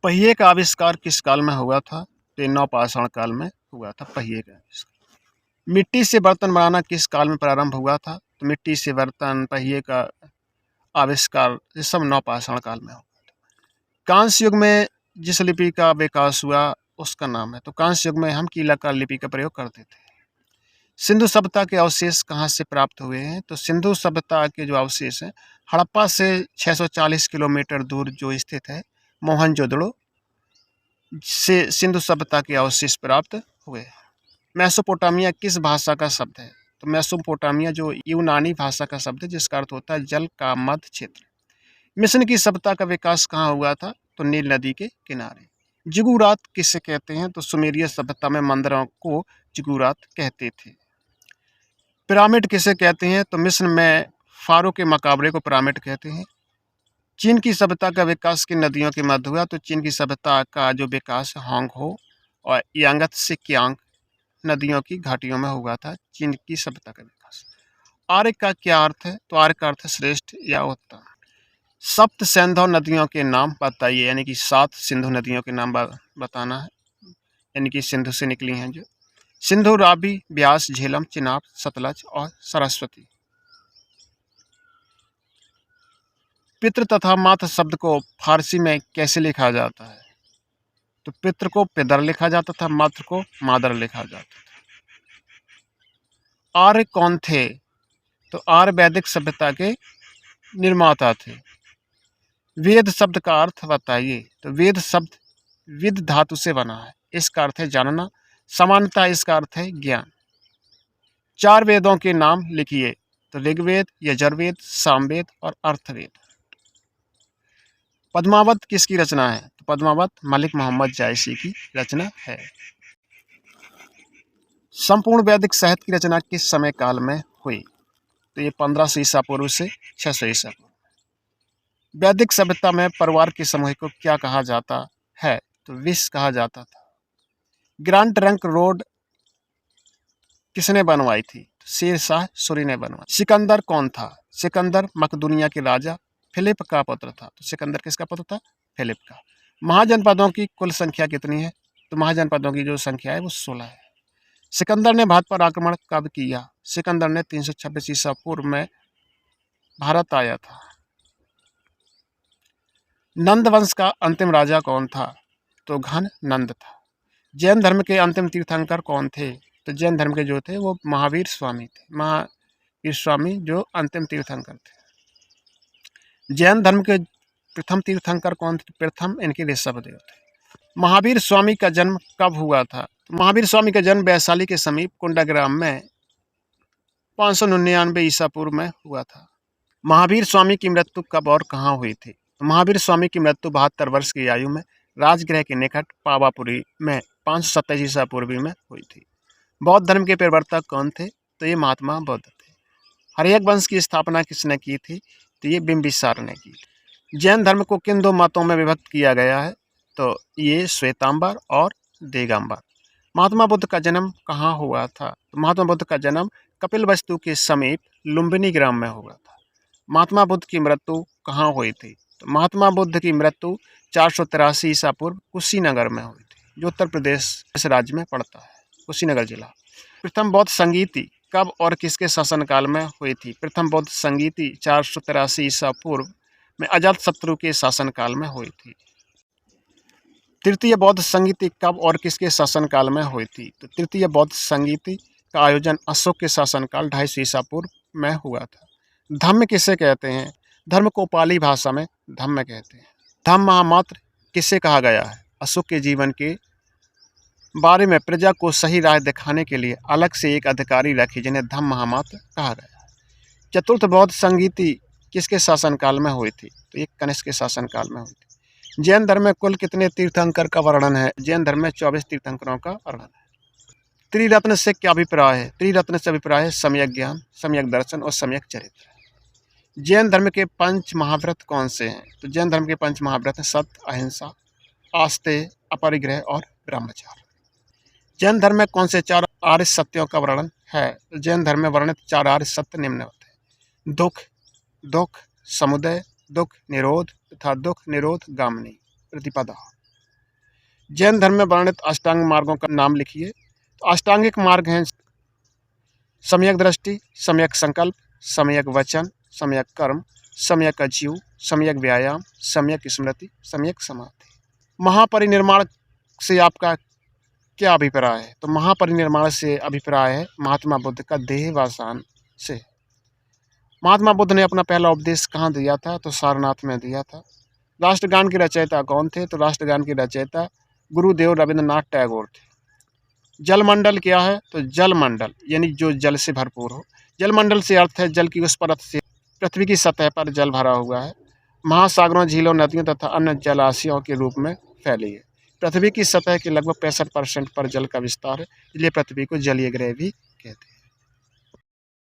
पहिए का आविष्कार किस काल में हुआ था? तो ये नवपाषाण काल में हुआ था पहिए का आविष्कार। मिट्टी से बर्तन बनाना किस काल में प्रारंभ हुआ था? तो मिट्टी से बर्तन, पहिए का आविष्कार ये सब नवपाषाण काल में हुआ था। कांस्य युग में जिस लिपि का विकास हुआ उसका नाम है, तो कांस्य युग में हम कीलकार लिपि का प्रयोग करते थे। सिंधु सभ्यता के अवशेष कहाँ से प्राप्त हुए हैं? तो सिंधु सभ्यता के जो अवशेष हैं हड़प्पा से 640 किलोमीटर दूर जो स्थित है मोहनजोदड़ो से सिंधु सभ्यता के अवशेष प्राप्त हुए। मेसोपोटामिया किस भाषा का शब्द है? तो मेसोपोटामिया जो यूनानी भाषा का शब्द है जिसका अर्थ होता है जल का मध्य क्षेत्र। मिस्र की सभ्यता का विकास कहाँ हुआ था? तो नील नदी के किनारे। जिगुरात किसे कहते हैं? तो सुमेरिय सभ्यता में मंदिरों को जिगुरात कहते थे। पिरामिड किसे कहते हैं? तो मिस्र में फारो के मकाबरे को पिरामिड कहते हैं। चीन की सभ्यता का विकास किन नदियों के मध्य हुआ? तो चीन की सभ्यता का जो विकास होंगहो और यांगत से कियांग नदियों की घाटियों में हुआ था चीन की सभ्यता का विकास। आर्य का क्या अर्थ है? तो आर्य का अर्थ श्रेष्ठ या उत्तम। सप्त सिंधु नदियों के नाम बताइए, यानी कि 7 सिंधु नदियों के नाम बताना है, यानी कि सिंधु से निकली हैं जो। सिंधु, रावी, ब्यास, झेलम, चिनाब, सतलज और सरस्वती। पितृ तथा मातृ शब्द को फारसी में कैसे लिखा जाता है? तो पितृ को पिदर लिखा जाता था, मातृ को मादर लिखा जाता था। आर्य कौन थे? तो आर्य वैदिक सभ्यता के निर्माता थे। वेद शब्द का अर्थ बताइए। तो वेद शब्द विद धातु से बना है, इसका अर्थ है जानना। समानता इसका अर्थ है ज्ञान। 4 वेदों के नाम लिखिए। तो ऋग्वेद, यजुर्वेद, सामवेद और अर्थवेद। पद्मावत किसकी रचना है? तो पद्मावत मलिक मोहम्मद जायसी की रचना है। संपूर्ण वैदिक साहित्य की रचना किस समय काल में हुई? तो ये 1500 ईसा पूर्व से 600 ईसा पूर्व। वैदिक सभ्यता में परिवार के समूह को क्या कहा जाता है? तो विश कहा जाता था। ग्रांड ट्रंक रोड किसने बनवाई थी? तो शेर शाह सूरी ने बनवाई। सिकंदर कौन था? सिकंदर मकदूनिया के राजा फिलिप का पुत्र था। तो सिकंदर किसका पुत्र था? फिलिप का। महाजनपदों की कुल संख्या कितनी है? तो महाजनपदों की जो संख्या है वो 16 है। सिकंदर ने भारत पर आक्रमण कब किया? सिकंदर ने 326 ईसा पूर्व में भारत आया था। नंद वंश का अंतिम राजा कौन था? तो घन नंद था। जैन धर्म के अंतिम तीर्थंकर कौन थे? तो जैन धर्म के जो थे वो महावीर स्वामी थे। महावीर स्वामी जो अंतिम तीर्थंकर थे। जैन धर्म के प्रथम तीर्थंकर कौन थे? प्रथम इनके ऋषभदेव थे। महावीर स्वामी का जन्म कब हुआ था? तो महावीर स्वामी का जन्म वैशाली के समीप कुंडाग्राम में 599 ईसा पूर्व में हुआ था। महावीर स्वामी की मृत्यु कब और कहाँ हुई थी? तो महावीर स्वामी की मृत्यु 72 वर्ष की आयु में राजगृह के निकट पावापुरी में 527 ईसा पूर्व में हुई थी। बौद्ध धर्म के प्रवर्तक कौन थे? तो ये महात्मा बुद्ध थे। हर्यक वंश की स्थापना किसने की थी? तो ये बिंबिसार ने की। जैन धर्म को किन 2 मतों में विभक्त किया गया है? तो ये श्वेतांबर और दिगंबर। महात्मा बुद्ध का जन्म कहाँ हुआ था? तो महात्मा बुद्ध का जन्म कपिलवस्तु के समीप लुम्बिनी ग्राम में हुआ था। महात्मा बुद्ध की मृत्यु कहाँ हुई थी? तो महात्मा बुद्ध की मृत्यु 483 ईसा पूर्व कुशीनगर में हुई थी, जो उत्तर प्रदेश राज्य में पड़ता है, कुशीनगर जिला। प्रथम बौद्ध संगीति कब और किसके शासनकाल में हुई थी? प्रथम बौद्ध संगीति 483 ईसा पूर्व में अजातशत्रु के शासनकाल में हुई थी। तृतीय बौद्ध संगीति कब और किसके शासनकाल में हुई थी? तो तृतीय बौद्ध संगीति का आयोजन अशोक के शासनकाल 250 ईसा पूर्व में हुआ था। धम्म किसे कहते हैं? धर्म को पाली भाषा में धम्म कहते हैं। धम्म महामात्र किसे कहा गया है? अशोक के जीवन के बारे में प्रजा को सही राह दिखाने के लिए अलग से एक अधिकारी रखे जिन्हें धम्म महामात्र कहा गया। चतुर्थ बौद्ध संगीति किसके शासनकाल में हुई थी? तो ये कनिष्क के शासनकाल में हुई थी। जैन धर्म में कुल कितने तीर्थंकर का वर्णन है? जैन धर्म में 24 तीर्थंकरों का वर्णन है। त्रिरत्न से क्या अभिप्राय है? त्रिरत्न से अभिप्राय है सम्यक ज्ञान, सम्यक दर्शन और सम्यक चरित्र। जैन धर्म के 5 महाव्रत कौन से हैं? तो जैन धर्म के 5 महाव्रत हैं सत्य, अहिंसा, आस्तेय, अपरिग्रह और ब्रह्मचार्य। जैन धर्म में कौन से 4 आर्य सत्यों का वर्णन है? जैन धर्म में वर्णित 4 आर्य सत्य निम्नवत हैं। दुख, समुदय, दुख निरोध तथा दुख निरोध गामिनी प्रतिपदा। जैन धर्म में वर्णित अष्टांग मार्गों का नाम लिखिए। तो अष्टांगिक मार्ग हैं सम्यक दृष्टि, सम्यक संकल्प, सम्यक वचन, सम्यक कर्म, सम्यक आजीव, सम्यक व्यायाम, सम्यक स्मृति, सम्यक समाधि। महापरिनिर्वाण से आपका क्या अभिप्राय है? तो महापरिनिर्वाण से अभिप्राय है महात्मा बुद्ध का देहावसान से। महात्मा बुद्ध ने अपना पहला उपदेश कहाँ दिया था? तो सारनाथ में दिया था। राष्ट्रगान के रचयिता कौन थे? तो राष्ट्रगान के रचयिता गुरुदेव रविंद्रनाथ टैगोर थे। जलमंडल क्या है? तो जलमंडल यानी जो जल से भरपूर हो। जलमंडल से अर्थ है जल की उस परत से पृथ्वी की सतह पर जल भरा हुआ है, महासागरों, झीलों, नदियों तथा अन्य जलाशयों के रूप में फैली है। पृथ्वी की सतह के लगभग 65% पर जल का विस्तार है, इसलिए पृथ्वी को जलीय ग्रह भी कहते हैं।